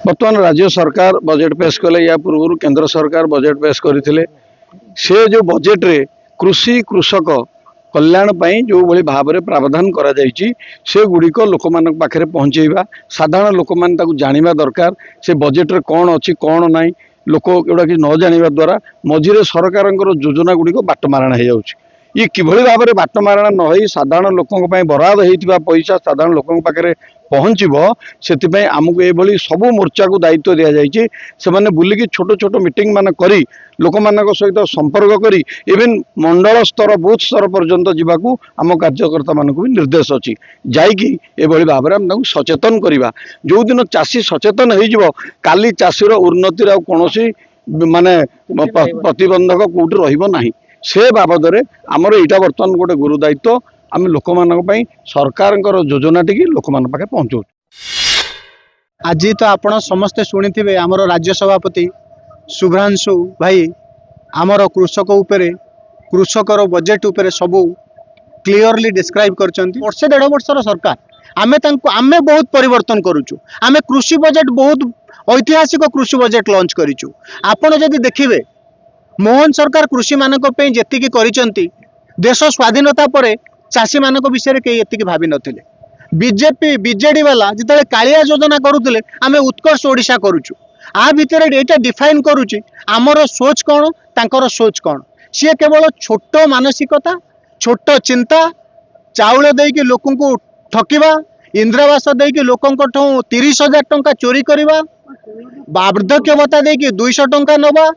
बर्तमान राज्य सरकार बजेट पेश कले या पूर्व केंद्र सरकार बजेट पेश करते से जो बजेट रे कृषि कृषक कल्याण जो भली भाव में प्रावधान करा जायछि से गुड़िक लोक मान पाखे पहुँचेवा साधारण लोक मान जानिबा दरकार से बजेट रे कौन अच्छी कौन ना लोक एगुड़ा कि न जानिबा द्वारा मझिरे सरकार योजना गुड़िक बाटमारणा हो जाउछि। ये किभली भाव में बाटमारणा न होई साधारण लोकों बराद होइतिबा पैसा साधारण लोकों पाखे पहुँचब से आमको ये सबू मोर्चा को दायित्व दि जाइए से मैंने बुलिकी छोट छोट मीटिंग मान करी लोक मान सहित संपर्क करी इवेन मंडल स्तर बूथ स्तर पर्यंत जावाक आम कार्यकर्ता मानक भी निर्देश अच्छी जाइकी एभली भाव में आम सचेतन करवा जो दिन चाषी सचेतन हो काली चाषीर उन्नति कौन माने प्रतिबंधक कौटी रही से बाबद आमर यहाँ बर्तमान गोटे गुरु दायित्व आम लोक सरकार योजना टी लोक मान पाखे पहुँचाऊ। आज तो आपण समस्ते शुणी आमर राज्य सभापति शुभ्रांशु भाई आमर कृषक उपरे कृषकर बजेट उपरे सबू क्लीयरली डिस्क्राइब करछंती। वर्षे 1.5 वर्षर सरकार आमे बहुत परिवर्तन करूचु। आमे कृषि बजेट बहुत ऐतिहासिक कृषि बजेट लॉन्च करिचु। आपण जदि देखिबे मोहन सरकार कृषि मानक पे जेतिकी करिचंती देश स्वाधीनता परे चाषी मानक विषय कई एतिकी भाभी नथिले। बीजेपी बीजेडी वाला जिते कालिया योजना करुले आमे उत्कर्ष ओडिशा करूचु। आ भितर एटा डिफाइन करूची आमर सोच कौन तांकर सोच कौन। सी केवल छोट मानसिकता छोट चिंता चाउल देकी लोकों को ठकिबा इंद्रावास देकी लोकों 30,000 टंका चोरी करवा वार्धक्य भत्ता देकी 200 टंका नवा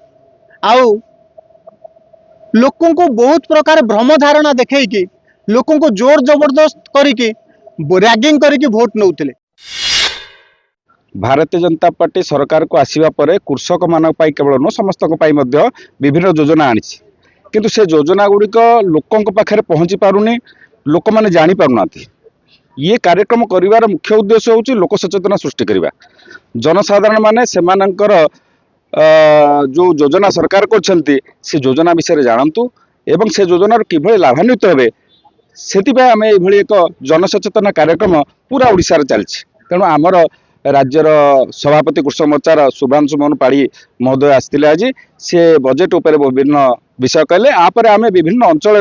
आउ लोकों को बहुत प्रकार भ्रम धारणा देखी लोकों को जोर जबरदस्त करिकी रैगिंग करिकी वोट नौथिले। भारतीय जनता पार्टी सरकार को आसीबा परे कृषक मान केवल न समस्त विभिन्न योजना आनी किंतु से योजना गुड़िक लोकों पाखे पहुँची पारुनी लोक मैंने जानी पारना। ये कार्यक्रम करिवार मुख्य उद्देश्य होची लोक सचेतना सृष्टि करवा जनसाधारण माने सेमानंकर जो योजना सरकार करछंती से योजना विषय जानतु एवं से योजनार किभली लाभान्वित हेबे सेतिबा आमे एभली एक जनसचेतना कार्यक्रम पूरा ओडिसा रे चलछि। तेणु आमर राज्यर सभापति कृषक मोर्चार शुभ्रांशु मोहन पाढ़ी महोदय आसते आज से बजेट उपर विभिन्न विषय कहले आपर आम विभिन्न अंचल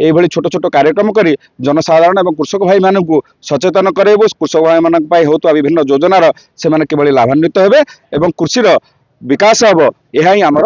ये छोट छोट कार्यक्रम करी जनसाधारण और कृषक भाई मानक सचेतन करेबू कृषक भाई मान होता विभिन्न योजनार से किभली लाभान्वित हेबे एवं कृषिर विकास हम यह ही आमर